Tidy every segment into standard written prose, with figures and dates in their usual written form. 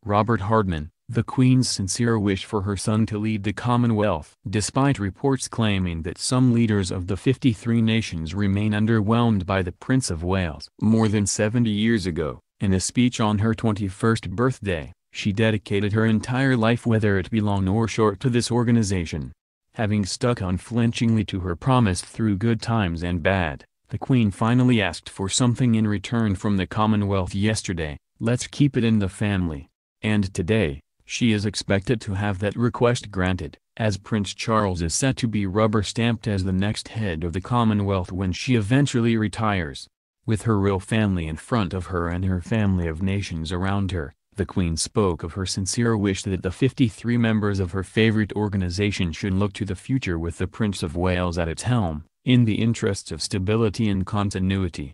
Robert Hardman, the Queen's sincere wish for her son to lead the Commonwealth. Despite reports claiming that some leaders of the 53 nations remain underwhelmed by the Prince of Wales. More than 70 years ago, in a speech on her 21st birthday, she dedicated her entire life, whether it be long or short, to this organization. Having stuck unflinchingly to her promise through good times and bad, the Queen finally asked for something in return from the Commonwealth yesterday: let's keep it in the family. And today, she is expected to have that request granted, as Prince Charles is set to be rubber-stamped as the next head of the Commonwealth when she eventually retires. With her royal family in front of her and her family of nations around her, the Queen spoke of her sincere wish that the 53 members of her favorite organization should look to the future with the Prince of Wales at its helm, in the interests of stability and continuity.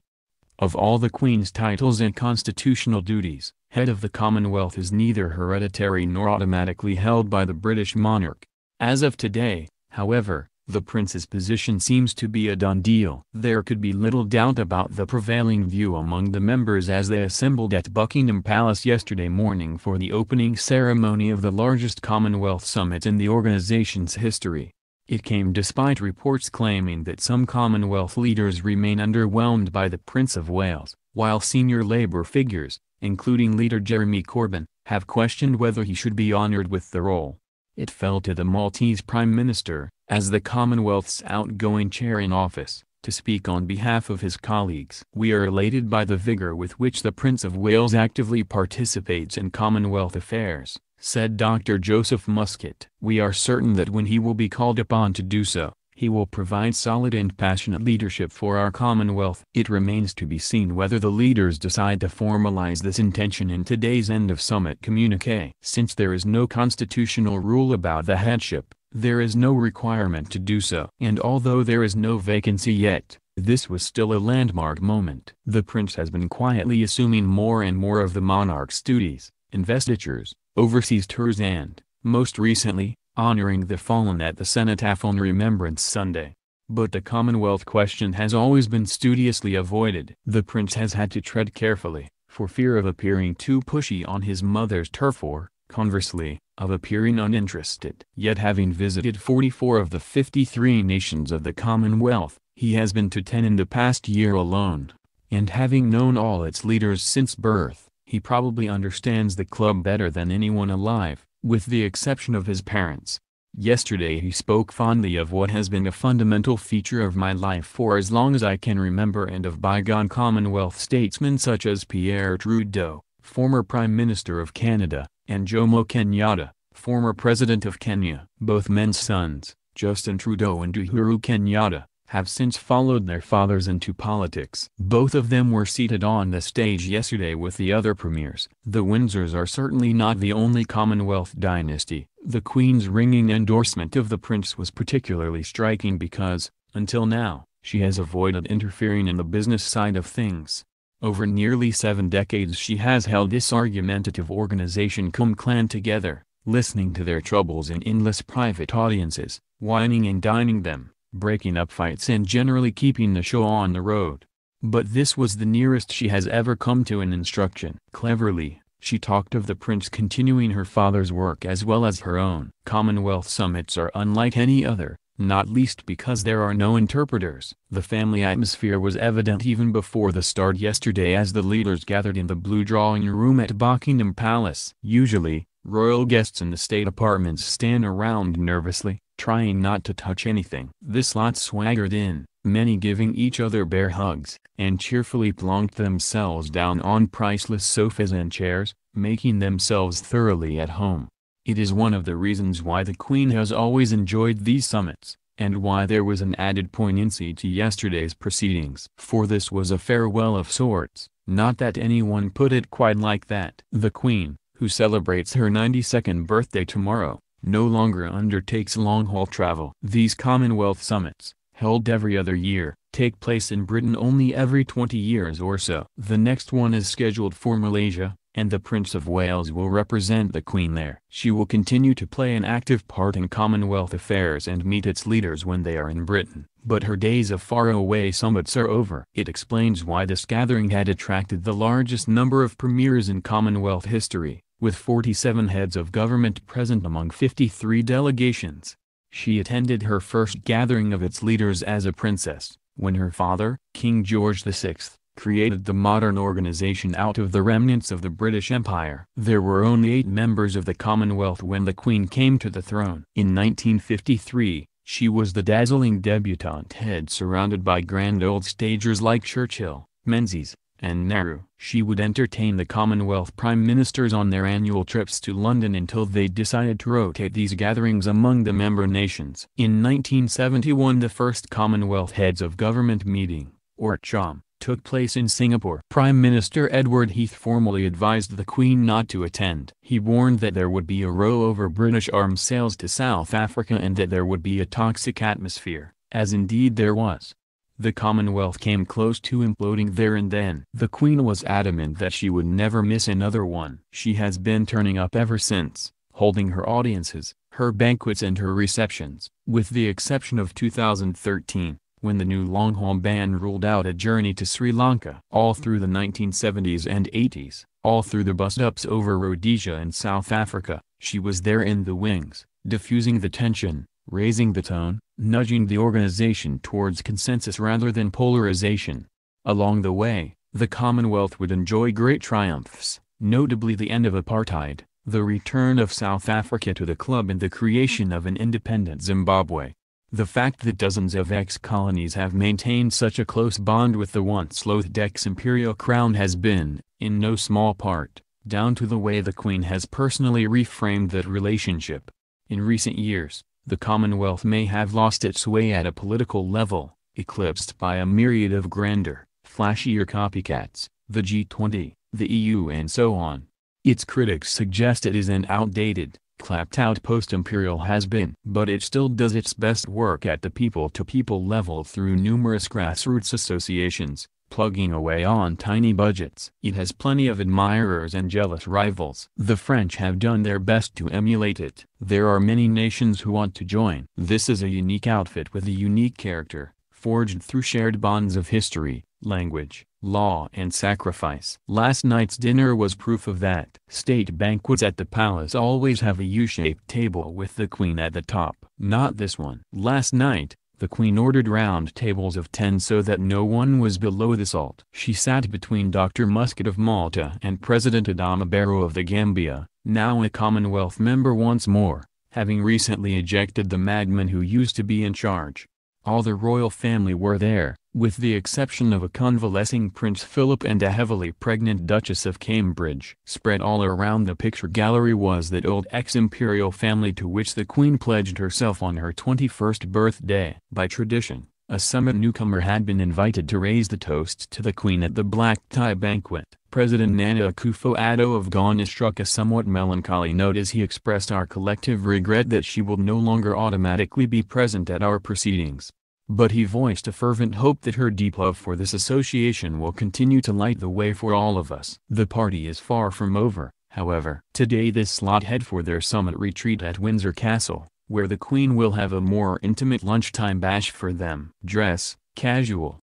Of all the Queen's titles and constitutional duties, head of the Commonwealth is neither hereditary nor automatically held by the British monarch. As of today, however, the prince's position seems to be a done deal. There could be little doubt about the prevailing view among the members as they assembled at Buckingham Palace yesterday morning for the opening ceremony of the largest Commonwealth summit in the organization's history. It came despite reports claiming that some Commonwealth leaders remain underwhelmed by the Prince of Wales, while senior Labour figures, including leader Jeremy Corbyn, have questioned whether he should be honoured with the role. It fell to the Maltese Prime Minister, as the Commonwealth's outgoing chair in office, to speak on behalf of his colleagues. "We are elated by the vigour with which the Prince of Wales actively participates in Commonwealth affairs," said Dr. Joseph Muscat. "We are certain that when he will be called upon to do so, he will provide solid and passionate leadership for our Commonwealth." It remains to be seen whether the leaders decide to formalize this intention in today's end-of-summit communiqué. Since there is no constitutional rule about the headship, there is no requirement to do so. And although there is no vacancy yet, this was still a landmark moment. The prince has been quietly assuming more and more of the monarch's duties, investitures, overseas tours and, most recently, honoring the fallen at the Cenotaph on Remembrance Sunday. But the Commonwealth question has always been studiously avoided. The prince has had to tread carefully, for fear of appearing too pushy on his mother's turf or, conversely, of appearing uninterested. Yet having visited 44 of the 53 nations of the Commonwealth, he has been to 10 in the past year alone. And having known all its leaders since birth, he probably understands the club better than anyone alive, with the exception of his parents. Yesterday he spoke fondly of what has been a fundamental feature of my life for as long as I can remember, and of bygone Commonwealth statesmen such as Pierre Trudeau, former Prime Minister of Canada, and Jomo Kenyatta, former President of Kenya. Both men's sons, Justin Trudeau and Uhuru Kenyatta, have since followed their fathers into politics. Both of them were seated on the stage yesterday with the other premiers. The Windsors are certainly not the only Commonwealth dynasty. The Queen's ringing endorsement of the prince was particularly striking because, until now, she has avoided interfering in the business side of things. Over nearly 7 decades she has held this argumentative organization cum clan together, listening to their troubles in endless private audiences, whining and dining them, breaking up fights and generally keeping the show on the road. But this was the nearest she has ever come to an instruction. Cleverly, she talked of the prince continuing her father's work as well as her own. Commonwealth summits are unlike any other, not least because there are no interpreters. The family atmosphere was evident even before the start yesterday as the leaders gathered in the blue drawing room at Buckingham Palace. Usually, royal guests in the state apartments stand around nervously, trying not to touch anything. This lot swaggered in, many giving each other bear hugs, and cheerfully plonked themselves down on priceless sofas and chairs, making themselves thoroughly at home. It is one of the reasons why the Queen has always enjoyed these summits, and why there was an added poignancy to yesterday's proceedings. For this was a farewell of sorts, not that anyone put it quite like that. The Queen, who celebrates her 92nd birthday tomorrow, no longer undertakes long-haul travel. These Commonwealth summits, held every other year, take place in Britain only every 20 years or so. The next one is scheduled for Malaysia, and the Prince of Wales will represent the Queen there. She will continue to play an active part in Commonwealth affairs and meet its leaders when they are in Britain. But her days of faraway summits are over. It explains why this gathering had attracted the largest number of premiers in Commonwealth history. with 47 heads of government present among 53 delegations. She attended her first gathering of its leaders as a princess, when her father, King George VI, created the modern organization out of the remnants of the British Empire. There were only 8 members of the Commonwealth when the Queen came to the throne. In 1953, she was the dazzling debutante head surrounded by grand old stagers like Churchill, Menzies, and Nehru. She would entertain the Commonwealth prime ministers on their annual trips to London until they decided to rotate these gatherings among the member nations. In 1971, the first Commonwealth Heads of Government meeting, or CHOM, took place in Singapore. Prime Minister Edward Heath formally advised the Queen not to attend. He warned that there would be a row over British arms sales to South Africa and that there would be a toxic atmosphere, as indeed there was. The Commonwealth came close to imploding there and then. The Queen was adamant that she would never miss another one. She has been turning up ever since, holding her audiences, her banquets and her receptions, with the exception of 2013. When the new long-haul ban ruled out a journey to Sri Lanka. All through the 1970s and 80s, all through the bust-ups over Rhodesia and South Africa, she was there in the wings, diffusing the tension, raising the tone, nudging the organization towards consensus rather than polarization. Along the way, the Commonwealth would enjoy great triumphs, notably the end of apartheid, the return of South Africa to the club and the creation of an independent Zimbabwe. The fact that dozens of ex-colonies have maintained such a close bond with the once loathed ex-imperial crown has been, in no small part, down to the way the Queen has personally reframed that relationship. In recent years, the Commonwealth may have lost its way at a political level, eclipsed by a myriad of grander, flashier copycats, the G20, the EU and so on. Its critics suggest it is an outdated, clapped-out post-imperial has-been. But it still does its best work at the people-to-people level through numerous grassroots associations, plugging away on tiny budgets. It has plenty of admirers and jealous rivals. The French have done their best to emulate it. There are many nations who want to join. This is a unique outfit with a unique character, forged through shared bonds of history, language, law and sacrifice. Last night's dinner was proof of that. State banquets at the palace always have a U-shaped table with the Queen at the top. Not this one. Last night, the Queen ordered round tables of 10 so that no one was below the salt. She sat between Dr. Muscat of Malta and President Adama Barrow of the Gambia, now a Commonwealth member once more, having recently ejected the madman who used to be in charge. All the royal family were there, with the exception of a convalescing Prince Philip and a heavily pregnant Duchess of Cambridge. Spread all around the picture gallery was that old ex-imperial family to which the Queen pledged herself on her 21st birthday. By tradition, a summit newcomer had been invited to raise the toast to the Queen at the black tie banquet. President Nana Akufo-Addo of Ghana struck a somewhat melancholy note as he expressed our collective regret that she will no longer automatically be present at our proceedings. But he voiced a fervent hope that her deep love for this association will continue to light the way for all of us. The party is far from over, however. Today this slot head for their summit retreat at Windsor Castle, where the Queen will have a more intimate lunchtime bash for them. Dress, casual,